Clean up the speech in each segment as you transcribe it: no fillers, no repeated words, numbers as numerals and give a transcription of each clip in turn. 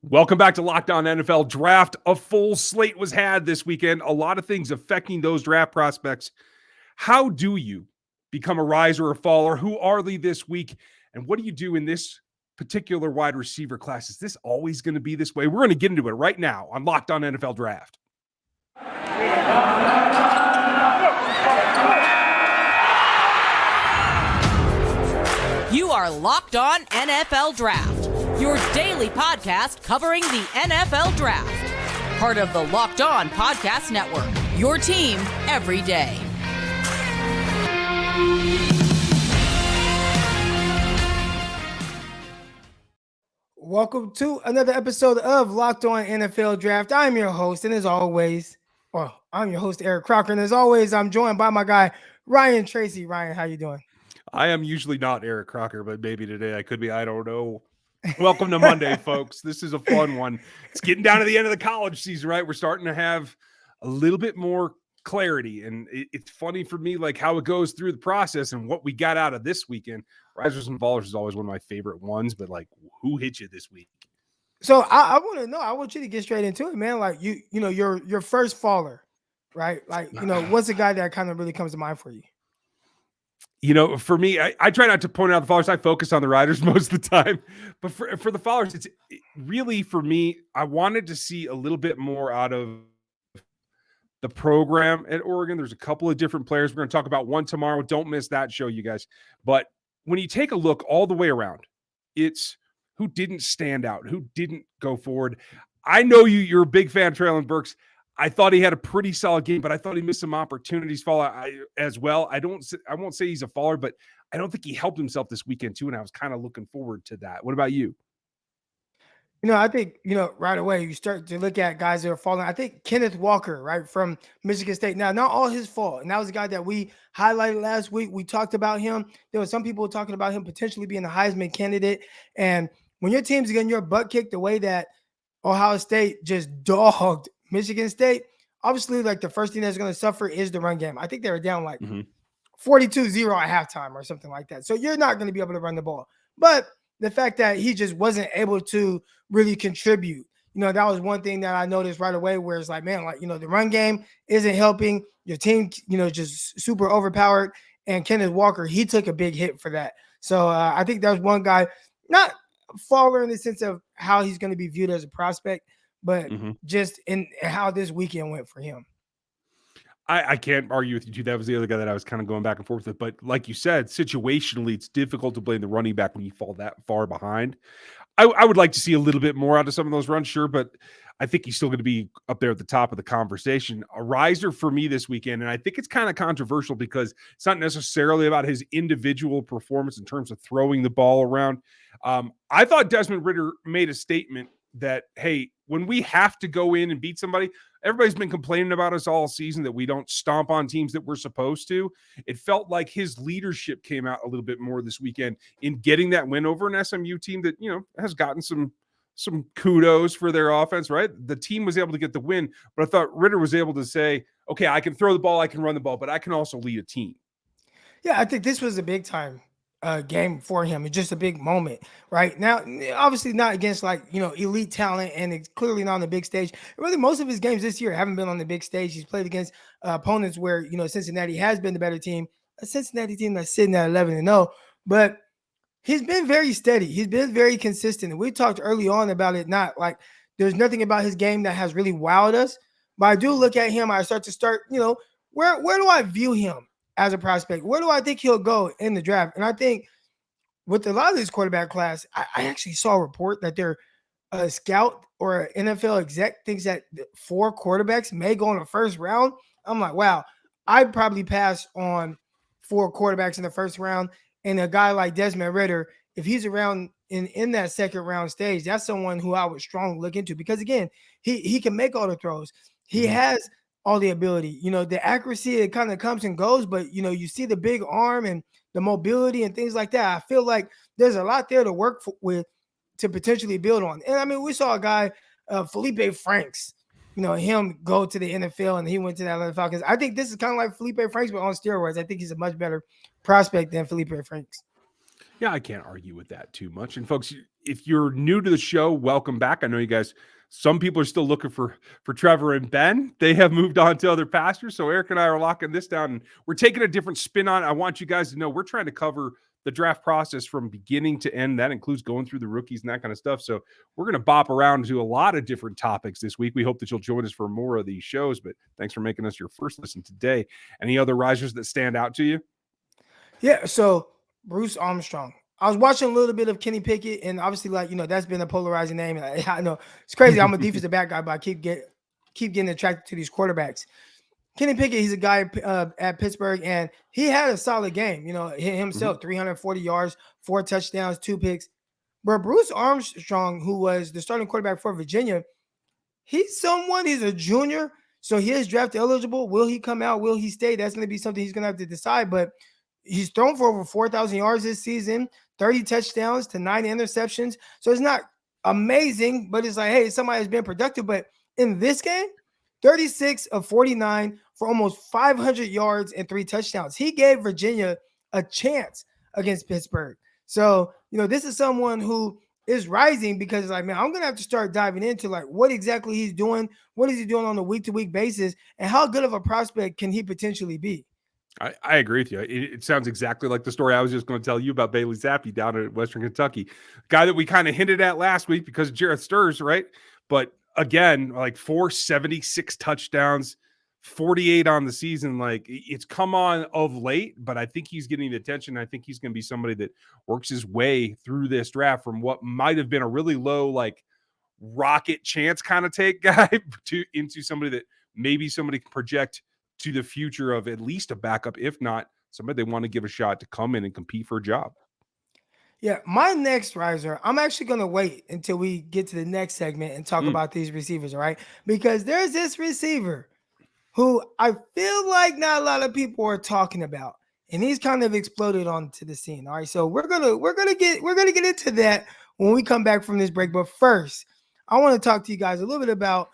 Welcome back to Locked On NFL Draft. A full slate was had this weekend. A lot of things affecting those draft prospects. How do you become a riser or faller? Who are they this week? And what do you do in this particular wide receiver class? Is this always going to be this way? We're going to get into it right now on Locked On NFL Draft. You are Locked On NFL Draft, your daily podcast covering the NFL Draft. Part of the Locked On Podcast Network, your team every day. Welcome to another episode of Locked On NFL Draft. I'm your host, and as always, I'm your host, Eric Crocker, and as always, I'm joined by my guy, Ryan Tracy. Ryan, how you doing? I am usually not Eric Crocker, but maybe today I could be. I don't know. Welcome to Monday, folks. This is a fun one. It's getting down to the end of the college season, right? We're starting to have a little bit more clarity, and it's funny for me, like how it goes through the process and what we got out of this weekend. Risers and Fallers is always one of my favorite ones, but like, who hit you this week? So I want to know. I want you to get straight into it, man. Like you know, your first faller, right? Like, you know, what's a guy that kind of really comes to mind for you? You know, for me, I try not to point out the followers. I focus on the riders most of the time. But for the followers, it's really, for me, I wanted to see a little bit more out of the program at Oregon. There's a couple of different players. We're going to talk about one tomorrow. Don't miss that show, you guys. But when you take a look all the way around, it's who didn't stand out, who didn't go forward. I know you're a big fan of Treylon Burks. I thought he had a pretty solid game, but I thought he missed some opportunities as well. I won't say he's a faller, but I don't think he helped himself this weekend too, and I was kind of looking forward to that. What about you? You know, I think, you know, right away you start to look at guys that are falling. I think Kenneth Walker, right, from Michigan State. Now, not all his fault. And that was a guy that we highlighted last week. We talked about him. There were some people talking about him potentially being a Heisman candidate. And when your team's getting your butt kicked the way that Ohio State just dogged Michigan State, obviously, like the first thing that's going to suffer is the run game. I think they were down like 42-0 at halftime or something like that. So you're not going to be able to run the ball. But the fact that he just wasn't able to really contribute, you know, that was one thing that I noticed right away, where it's like, man, like, you know, the run game isn't helping your team, you know, just super overpowered. And Kenneth Walker, he took a big hit for that. So I think that's one guy, not faller in the sense of how he's going to be viewed as a prospect, but just in how this weekend went for him. I can't argue with you too. That was the other guy that I was kind of going back and forth with. But like you said, situationally, it's difficult to blame the running back when you fall that far behind. I would like to see a little bit more out of some of those runs, sure, but I think he's still going to be up there at the top of the conversation. A riser for me this weekend, and I think it's kind of controversial because it's not necessarily about his individual performance in terms of throwing the ball around. I thought Desmond Ridder made a statement that, hey, when we have to go in and beat somebody, everybody's been complaining about us all season that we don't stomp on teams that we're supposed to. It felt like his leadership came out a little bit more this weekend in getting that win over an SMU team that, you know, has gotten some kudos for their offense, right? The team was able to get the win, but I thought Ridder was able to say, okay, I can throw the ball, I can run the ball, but I can also lead a team. Yeah, I think this was a big time game for him. It's just a big moment right now, obviously not against, like, you know, elite talent, and it's clearly not on the big stage. Really, most of his games this year haven't been on the big stage. He's played against opponents where, you know, Cincinnati has been the better team, a Cincinnati team that's sitting at 11-0, but he's been very steady. He's been very consistent. And we talked early on about it, not like there's nothing about his game that has really wowed us, but I do look at him. I start, you know, where do I view him as a prospect? Where do I think he'll go in the draft? And I think with a lot of this quarterback class, I actually saw a report that a scout or an NFL exec thinks that 4 quarterbacks may go in the first round. I'm like, wow, I'd probably pass on 4 quarterbacks in the first round. And a guy like Desmond Ridder, if he's around in that second round stage, that's someone who I would strongly look into, because again, he can make all the throws. He has all the ability, you know, the accuracy, it kind of comes and goes, but, you know, you see the big arm and the mobility and things like that. I feel like there's a lot there to work with to potentially build on. And I mean, we saw a guy, Felipe Franks, you know, him go to the NFL and he went to the Atlanta Falcons. I think this is kind of like Felipe Franks, but on steroids. I think he's a much better prospect than Felipe Franks. Yeah, I can't argue with that too much. And folks, if you're new to the show, welcome back. I know you guys, some people are still looking for Trevor and Ben. They have moved on to other pastures. So Eric and I are locking this down and we're taking a different spin on it. I want you guys to know we're trying to cover the draft process from beginning to end. That includes going through the rookies and that kind of stuff. So we're going to bop around to a lot of different topics this week. We hope that you'll join us for more of these shows, but thanks for making us your first listen today. Any other risers that stand out to you? Yeah, so Bruce Armstrong. I was watching a little bit of Kenny Pickett, and obviously, like, that's been a polarizing name. And I know it's crazy. I'm a defensive back guy, but I keep getting attracted to these quarterbacks. Kenny Pickett, he's a guy at Pittsburgh, and he had a solid game. Himself, 340 yards, 4 touchdowns, 2 picks. But Bruce Armstrong, who was the starting quarterback for Virginia, he's a junior, so he is draft eligible. Will he come out? Will he stay? That's going to be something he's going to have to decide. But he's thrown for over 4,000 yards this season, 30 touchdowns to 9 interceptions. So it's not amazing, but it's like, hey, somebody has been productive. But in this game, 36 of 49 for almost 500 yards and 3 touchdowns. He gave Virginia a chance against Pittsburgh. So, this is someone who is rising because, like, man, I'm going to have to start diving into, like, what exactly he's doing. What is he doing on a week-to-week basis? And how good of a prospect can he potentially be? I agree with you. It sounds exactly like the story I was just going to tell you about Bailey Zappi down at Western Kentucky. Guy that we kind of hinted at last week because of Jarrett Sturz, right? But again, like 476 touchdowns, 48 on the season. Like, it's come on of late, but I think he's getting the attention. I think he's going to be somebody that works his way through this draft from what might have been a really low, like, rocket chance kind of take guy into somebody that maybe somebody can project to the future of at least a backup, if not somebody they want to give a shot to come in and compete for a job. Yeah, my next riser, I'm actually going to wait until we get to the next segment and talk about these receivers, all right? Because there's this receiver who I feel like not a lot of people are talking about, and he's kind of exploded onto the scene. All right, so we're gonna get into that when we come back from this break. But first, I want to talk to you guys a little bit about,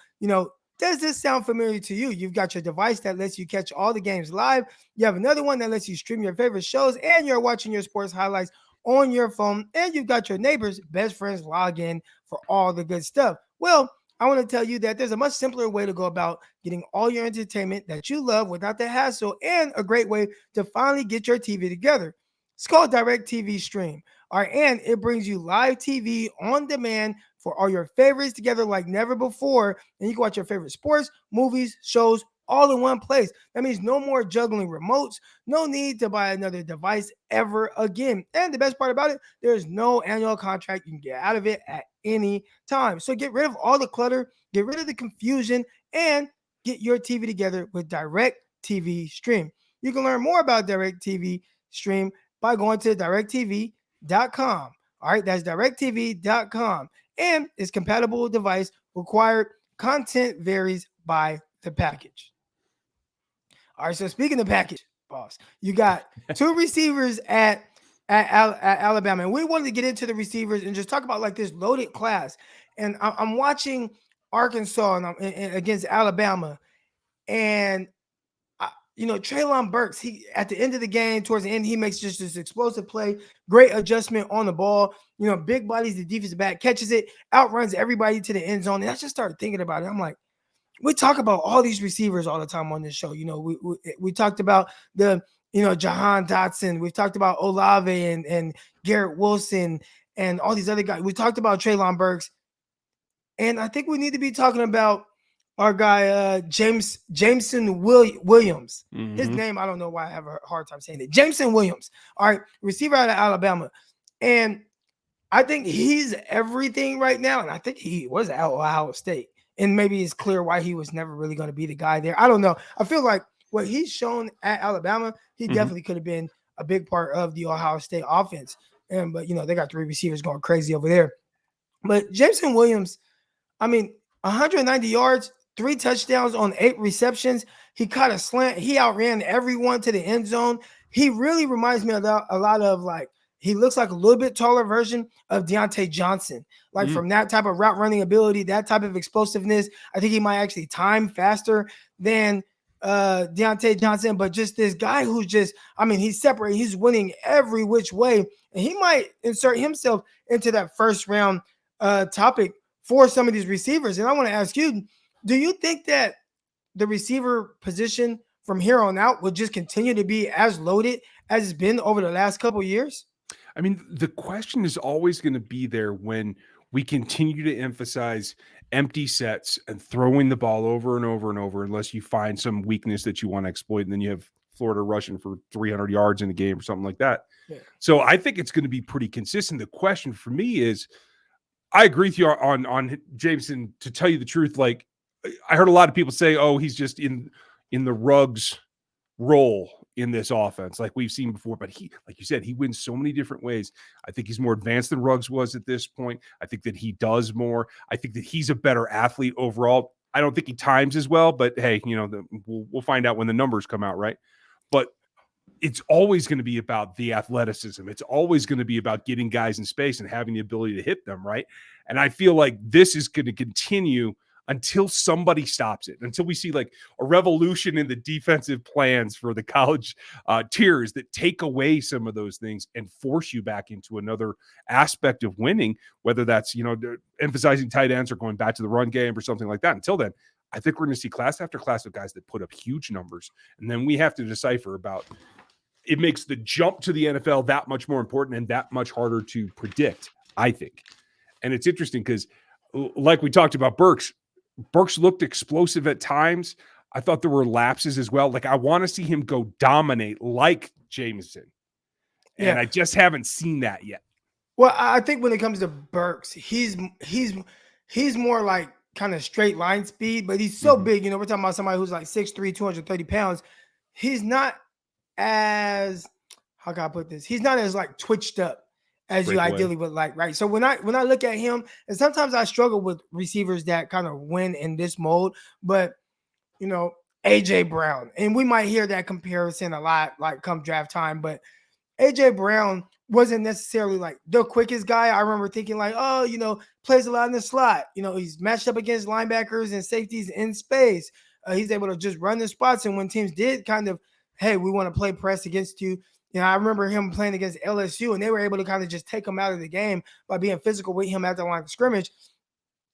does this sound familiar to you? You've got your device that lets you catch all the games live. You have another one that lets you stream your favorite shows, and you're watching your sports highlights on your phone, and you've got your neighbors, best friends log in for all the good stuff. Well, I want to tell you that there's a much simpler way to go about getting all your entertainment that you love without the hassle, and a great way to finally get your TV together. It's called DirecTV Stream. All right, and it brings you live TV on demand for all your favorites together like never before. And you can watch your favorite sports, movies, shows, all in one place. That means no more juggling remotes, no need to buy another device ever again. And the best part about it, there's no annual contract. You can get out of it at any time. So get rid of all the clutter, get rid of the confusion, and get your TV together with DirecTV Stream. You can learn more about DirecTV Stream by going to directtv.com. All right, that's directtv.com. And it's compatible with device required. Content varies by the package. All right, so speaking of package, boss, you got 2 receivers at Alabama. And we wanted to get into the receivers and just talk about, like, this loaded class. And I'm watching Arkansas and against Alabama. And Treylon Burks, he at the end of the game, towards the end, he makes just this explosive play, great adjustment on the ball. Big bodies, the defensive back catches it, outruns everybody to the end zone. And I just started thinking about it. I'm like, we talk about all these receivers all the time on this show. We talked about the Jahan Dotson. We've talked about Olave and Garrett Wilson and all these other guys. We talked about Treylon Burks, and I think we need to be talking about our guy, Jameson Williams. His name, I don't know why I have a hard time saying it. Jameson Williams. All right, receiver out of Alabama. And I think he's everything right now. And I think he was at Ohio State. And maybe it's clear why he was never really going to be the guy there. I don't know. I feel like what he's shown at Alabama, he definitely could have been a big part of the Ohio State offense. But they got 3 receivers going crazy over there. But Jameson Williams, 190 yards, 3 touchdowns on 8 receptions. He caught a slant. He outran everyone to the end zone. He really reminds me of a lot of, like, he looks like a little bit taller version of Deontay Johnson. Like, from that type of route running ability, that type of explosiveness, I think he might actually time faster than Deontay Johnson, but just this guy who's just, I mean, he's separate. He's winning every which way. And he might insert himself into that first round topic for some of these receivers. And I want to ask you, do you think that the receiver position from here on out will just continue to be as loaded as it's been over the last couple of years? I mean, the question is always going to be there when we continue to emphasize empty sets and throwing the ball over and over and over, unless you find some weakness that you want to exploit. And then you have Florida rushing for 300 yards in a game or something like that. Yeah. So I think it's going to be pretty consistent. The question for me is, I agree with you on Jameson. To tell you the truth, like I heard a lot of people say, "Oh, he's just in the Ruggs role in this offense, like we've seen before." But he, like you said, he wins so many different ways. I think he's more advanced than Ruggs was at this point. I think that he does more. I think that he's a better athlete overall. I don't think he times as well, but hey, we'll find out when the numbers come out, right? But it's always going to be about the athleticism. It's always going to be about getting guys in space and having the ability to hit them, right? And I feel like this is going to continue until somebody stops it, until we see like a revolution in the defensive plans for the college tiers that take away some of those things and force you back into another aspect of winning, whether that's, emphasizing tight ends or going back to the run game or something like that. Until then, I think we're going to see class after class of guys that put up huge numbers. And then we have to decipher about, it makes the jump to the NFL that much more important and that much harder to predict, I think. And it's interesting because like we talked about Burks looked explosive at times. I thought there were lapses as well. Like I want to see him go dominate like Jameson. And I just haven't seen that yet. Well, I think when it comes to Burks, he's more like kind of straight line speed, but he's so big. We're talking about somebody who's like 6'3", 230 pounds. He's not as, how can I put this? He's not as like twitched up as you ideally would like, right? So when I look at him, and sometimes I struggle with receivers that kind of win in this mode, but AJ Brown, and we might hear that comparison a lot, like come draft time, but AJ Brown wasn't necessarily like the quickest guy. I remember thinking like, plays a lot in the slot. He's matched up against linebackers and safeties in space. He's able to just run the spots, and when teams did kind of, hey, we want to play press against you. I remember him playing against LSU, and they were able to kind of just take him out of the game by being physical with him at the line of scrimmage.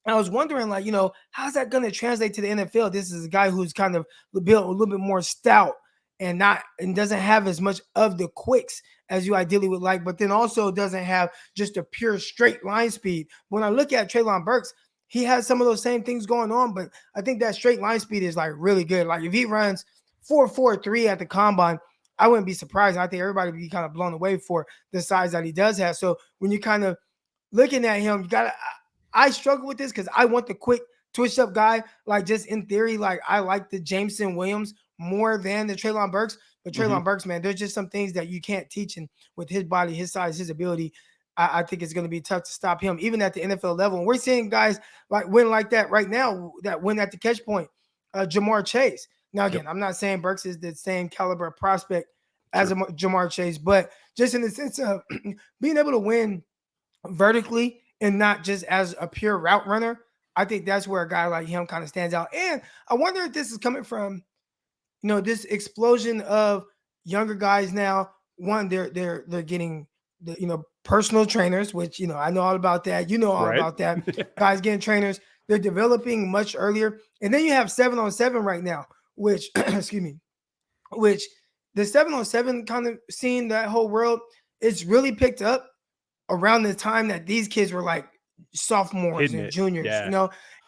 And I was wondering, like, how's that going to translate to the NFL? This is a guy who's kind of built a little bit more stout and doesn't have as much of the quicks as you ideally would like, but then also doesn't have just a pure straight line speed. When I look at Treylon Burks, he has some of those same things going on, but I think that straight line speed is like really good. Like if he runs 4.43 at the combine, I wouldn't be surprised. I think everybody would be kind of blown away for the size that he does have. So when you kind of looking at him, I struggle with this because I want the quick twitched up guy. Like just in theory, like I like the Jameson Williams more than the Treylon Burks. But Treylon Burks, man, there's just some things that you can't teach. And with his body, his size, his ability, I think it's going to be tough to stop him, even at the NFL level. And we're seeing guys like win like that right now, that win at the catch point. Jamar Chase. Now, again, I'm not saying Burks is the same caliber of prospect as Jamar Chase, but just in the sense of being able to win vertically and not just as a pure route runner, I think that's where a guy like him kind of stands out. And I wonder if this is coming from, this explosion of younger guys now. One, they're getting the personal trainers, which I know all about that. All about that. Guys getting trainers. They're developing much earlier, and then you have 7-on-7 right now, which excuse me, which the 7-on-7 kind of scene, that whole world, it's really picked up around the time that these kids were like sophomores and juniors,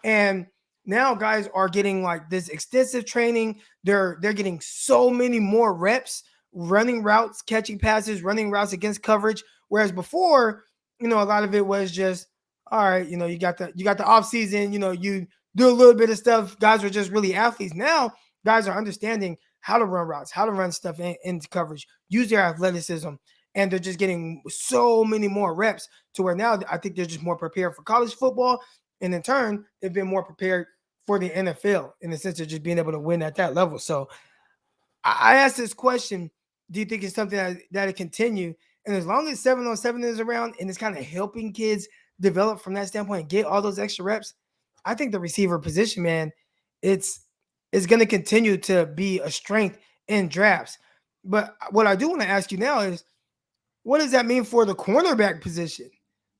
and now guys are getting like this extensive training. They're getting so many more reps running routes, catching passes, running routes against coverage. Whereas before, a lot of it was just, all right, you got the off season, you do a little bit of stuff. Guys are just really athletes. Now guys are understanding how to run routes, how to run stuff into coverage, use their athleticism. And they're just getting so many more reps to where now I think they're just more prepared for college football. And in turn, they've been more prepared for the NFL in the sense of just being able to win at that level. So I asked this question, do you think it's something that'll continue? And as long as 7-on-7 is around and it's kind of helping kids develop from that standpoint and get all those extra reps, I think the receiver position, man, it's is going to continue to be a strength in drafts. But what I do want to ask you now is, what does that mean for the cornerback position?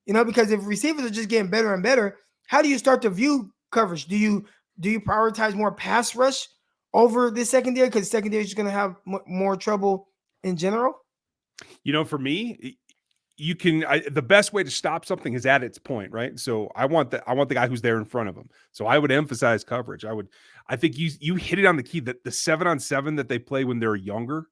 Because if receivers are just getting better and better, how do you start to view coverage? Do you prioritize more pass rush over the secondary, because secondary is going to have more trouble in general? For me, the best way to stop something is at its point, right? So I want the guy who's there in front of him. So I would emphasize coverage. I think you hit it on the key, that the 7-on-7 that they play when they're younger,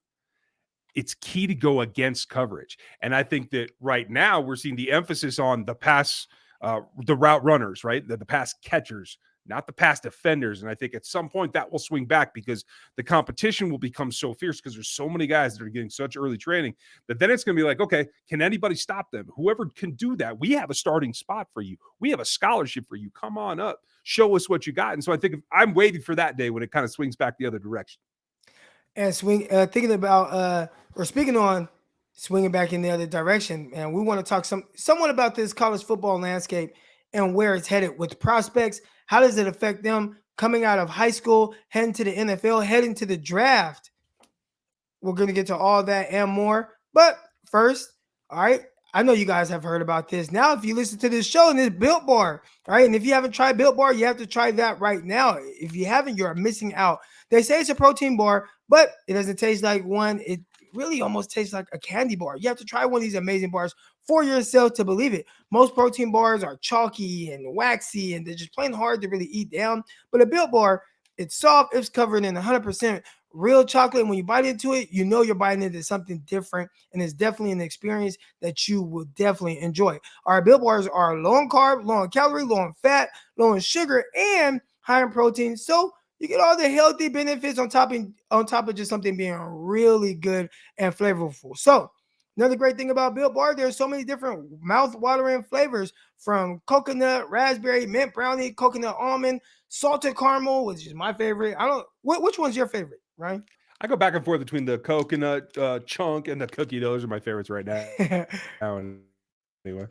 it's key to go against coverage. And I think that right now we're seeing the emphasis on the pass, the route runners, right? The pass catchers, not the pass defenders. And I think at some point that will swing back, because the competition will become so fierce, because there's so many guys that are getting such early training, that then it's going to be like, okay, can anybody stop them? Whoever can do that, we have a starting spot for you. We have a scholarship for you. Come on up. Show us what you got. And so I think I'm waiting for that day when it kind of swings back the other direction. And thinking about or speaking on swinging back in the other direction, and we want to talk somewhat about this college football landscape and where it's headed with prospects. How does it affect them coming out of high school, heading to the NFL, heading to the draft? We're going to get to all that and more. But first, all right, I know you guys have heard about this. Now, if you listen to this show, and it's Built Bar, all right? And if you haven't tried Built Bar, you have to try that right now. If you haven't, you're missing out. They say it's a protein bar, but it doesn't taste like one. It really almost tastes like a candy bar. You have to try one of these amazing bars for yourself to believe it. Most protein bars are chalky and waxy, and they're just plain hard to really eat down. But a Built Bar, it's soft. It's covered in 100% real chocolate. And when you bite into it, you know you're biting into something different, and it's definitely an experience that you will definitely enjoy. Our Built Bars are low in carb, low in calorie, low in fat, low in sugar, and high in protein. So you get all the healthy benefits on top of just something being really good and flavorful. So another great thing about Built Bar, there's so many different mouth-watering flavors, from coconut, raspberry, mint brownie, coconut almond, salted caramel, which is my favorite. Which one's your favorite, Ryan? I go back and forth between the coconut chunk and the cookie. Those are my favorites right now. Anyway,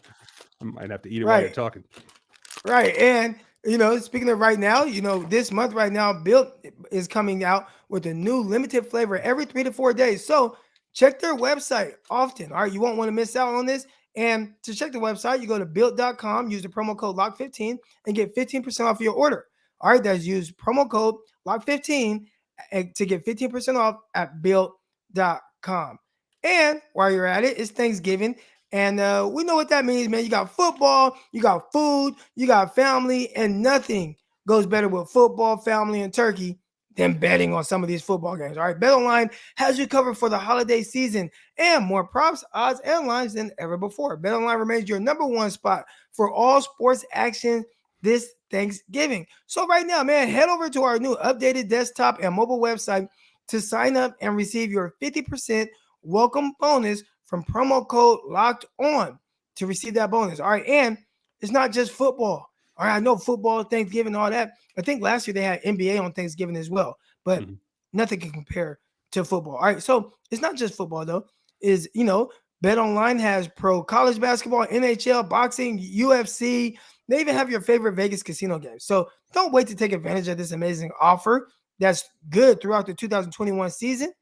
I might have to eat it while you're talking. Right. And, speaking of right now, this month right now, Built is coming out with a new limited flavor every 3 to 4 days. So check their website often. All right. You won't want to miss out on this. And to check the website, you go to built.com, use the promo code LOCK15 and get 15% off your order. All right. That's use promo code LOCK15 to get 15% off at built.com. And while you're at it, it's Thanksgiving. And we know what that means, man. You got football, you got food, you got family, and nothing goes better with football, family, and turkey than betting on some of these football games. All right, BetOnline has you covered for the holiday season, and more props, odds, and lines than ever before. BetOnline remains your number one spot for all sports action this Thanksgiving. So right now, man, head over to our new updated desktop and mobile website to sign up and receive your 50% welcome bonus from promo code Locked On to receive that bonus. All right, and it's not just football. All right, I know football, Thanksgiving, all that. I think last year they had NBA on Thanksgiving as well, but nothing can compare to football. All right, so it's not just football though. BetOnline has pro college basketball, NHL, boxing, UFC. They even have your favorite Vegas casino games. So don't wait to take advantage of this amazing offer that's good throughout the 2021 season.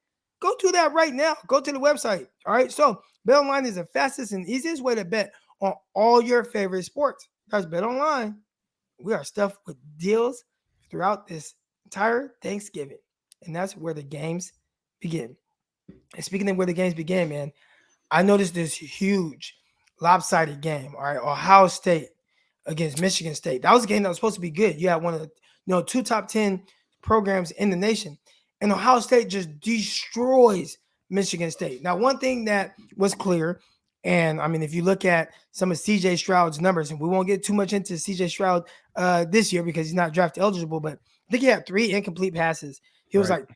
Go do that right now. Go to the website. All right. So BetOnline is the fastest and easiest way to bet on all your favorite sports. That's BetOnline. We are stuffed with deals throughout this entire Thanksgiving. And that's where the games begin. And speaking of where the games begin, man, I noticed this huge lopsided game. All right. Ohio State against Michigan State. That was a game that was supposed to be good. You had one of the 2 top 10 programs in the nation. And Ohio State just destroys Michigan State. Now, one thing that was clear, and I mean, if you look at some of CJ Stroud's numbers, and we won't get too much into CJ Stroud this year because he's not draft eligible, but I think he had 3 incomplete passes. He was like,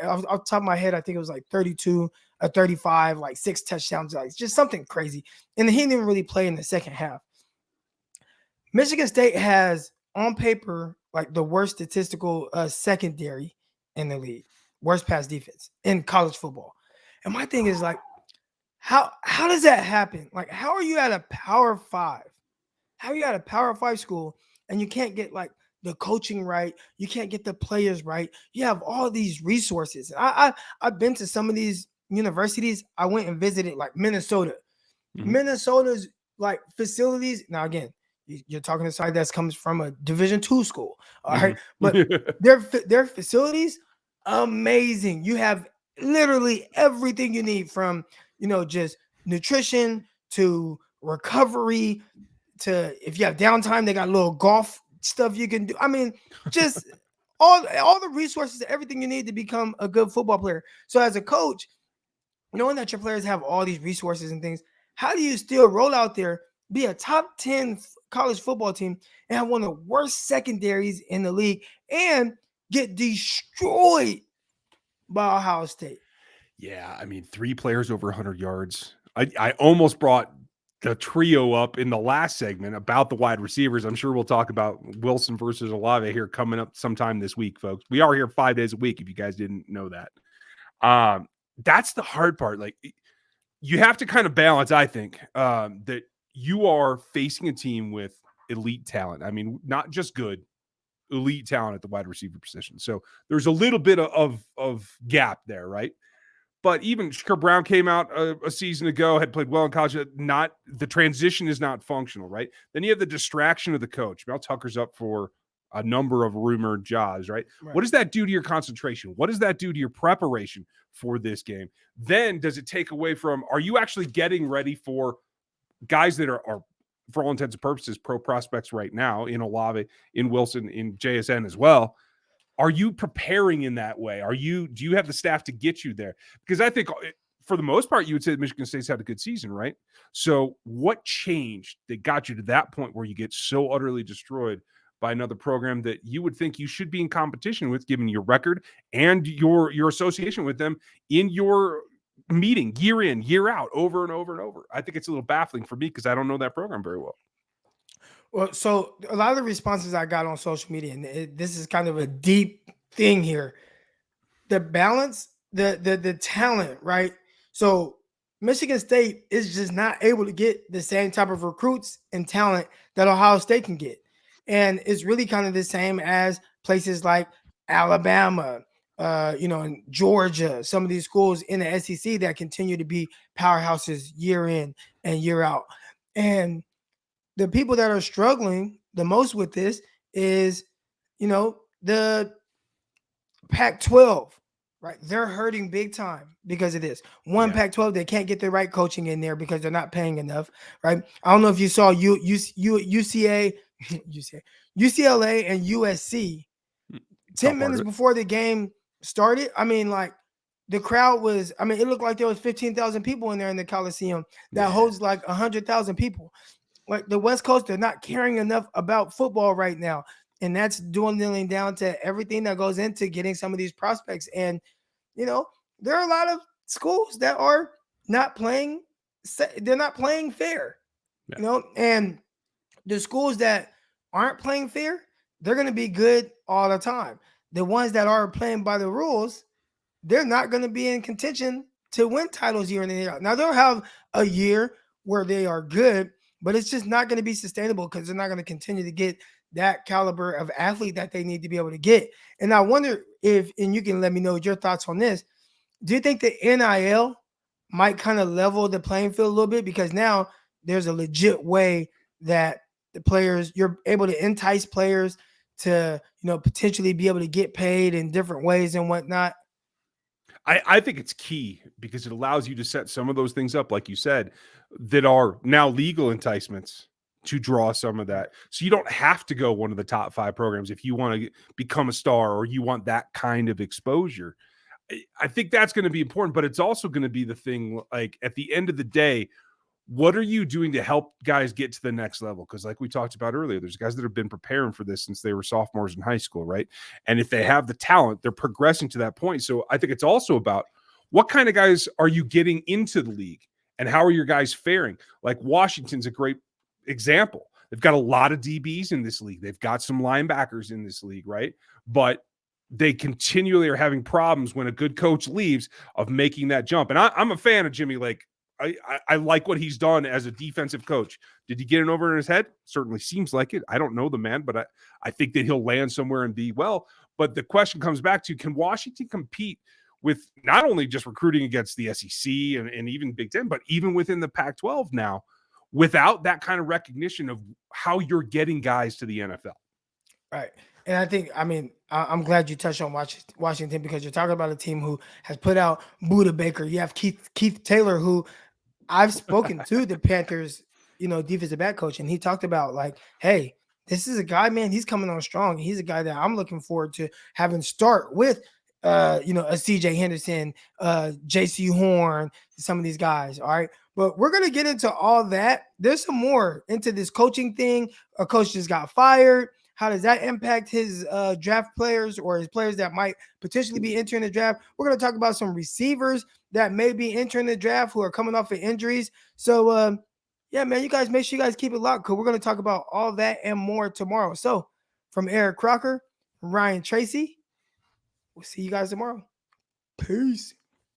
off the top of my head, I think it was like 32, 35, like 6 touchdowns, like just something crazy. And he didn't even really play in the second half. Michigan State has, on paper, like the worst statistical secondary in the league, worst pass defense in college football. And my thing is like, how does that happen? Like, how are you at a Power 5? How are you at a Power 5 school and you can't get like the coaching right, you can't get the players right. You have all these resources. I've been to some of these universities. I went and visited like Minnesota. Minnesota's like facilities. Now again, you're talking to somebody that comes from a Division II school, all right. But their facilities, amazing. You have literally everything you need from just nutrition to recovery to if you have downtime, they got a little golf stuff you can do. I mean, just all the resources, everything you need to become a good football player. So as a coach, knowing that your players have all these resources and things, how do you still roll out there, be a top 10 college football team, and have one of the worst secondaries in the league and get destroyed by Ohio State? Yeah, I mean, 3 players over 100 yards. I almost brought the trio up in the last segment about the wide receivers. I'm sure we'll talk about Wilson versus Olave here coming up sometime this week, folks. We are here 5 days a week, if you guys didn't know that. That's the hard part. Like, you have to kind of balance, I think, that you are facing a team with elite talent. I mean, not just good, elite talent at the wide receiver position. So there's a little bit of gap there, right? But even Shakur Brown came out a season ago, had played well in college. The transition is not functional, right? Then you have the distraction of the coach. Mel Tucker's up for a number of rumored jobs, right? What does that do to your concentration? What does that do to your preparation for this game? Then does it take away from, are you actually getting ready for guys that are for all intents and purposes, pro prospects right now in Olave, in Wilson, in JSN as well? Are you preparing in that way? Do you have the staff to get you there? Because I think for the most part, you would say that Michigan State's had a good season, right? So what changed that got you to that point where you get so utterly destroyed by another program that you would think you should be in competition with, given your record and your association with them in your meeting year in, year out, over and over and over? I think it's a little baffling for me because I don't know that program very well. Well, so a lot of the responses I got on social media, and this is kind of a deep thing here, the balance, the talent, right? So Michigan State is just not able to get the same type of recruits and talent that Ohio State can get. And it's really kind of the same as places like Alabama, and Georgia, some of these schools in the SEC that continue to be powerhouses year in and year out. And the people that are struggling the most with this is, the Pac-12, right? They're hurting big time because of this. Pac-12, they can't get the right coaching in there because they're not paying enough, right? I don't know if you saw UCLA and USC 10 minutes before the game started. I mean, like, the crowd was, it looked like there was 15,000 people in there in the Coliseum that holds like 100,000 people. Like, the West Coast, they're not caring enough about football right now. And that's dwindling down to everything that goes into getting some of these prospects. And, there are a lot of schools that are not playing. They're not playing fair, and the schools that aren't playing fair, they're going to be good all the time. The ones that are playing by the rules, they're not going to be in contention to win titles year in and year out. Now, they'll have a year where they are good, but it's just not going to be sustainable because they're not going to continue to get that caliber of athlete that they need to be able to get. And I wonder if, and you can let me know your thoughts on this, do you think the NIL might kind of level the playing field a little bit? Because now there's a legit way that the players, you're able to entice players to, potentially be able to get paid in different ways and whatnot. I think it's key because it allows you to set some of those things up, like you said, that are now legal enticements to draw some of that. So you don't have to go one of the top 5 programs if you want to become a star or you want that kind of exposure. I think that's going to be important, but it's also going to be the thing, like, at the end of the day, what are you doing to help guys get to the next level? Because like we talked about earlier, there's guys that have been preparing for this since they were sophomores in high school, right? And if they have the talent, they're progressing to that point. So I think it's also about what kind of guys are you getting into the league and how are your guys faring? Like Washington's a great example. They've got a lot of DBs in this league. They've got some linebackers in this league, right? But they continually are having problems when a good coach leaves of making that jump. And I'm a fan of Jimmy Lake I like what he's done as a defensive coach. Did he get it over in his head? Certainly seems like it. I don't know the man, but I think that he'll land somewhere and be well. But the question comes back to, can Washington compete with not only just recruiting against the SEC and even Big Ten, but even within the Pac-12 now, without that kind of recognition of how you're getting guys to the NFL? Right. And I think, I'm glad you touched on Washington, because you're talking about a team who has put out Buda Baker. You have Keith Taylor, who I've spoken to the Panthers, defensive back coach, and he talked about, like, hey, this is a guy, man, he's coming on strong. He's a guy that I'm looking forward to having start with, a CJ Henderson, JC Horn, some of these guys. All right. But we're going to get into all that. There's some more into this coaching thing. A coach just got fired. How does that impact his draft players, or his players that might potentially be entering the draft? We're going to talk about some receivers that may be entering the draft who are coming off of injuries. So, yeah, man, you guys make sure you guys keep it locked, because we're going to talk about all that and more tomorrow. So from Eric Crocker, Ryan Tracy, we'll see you guys tomorrow. Peace.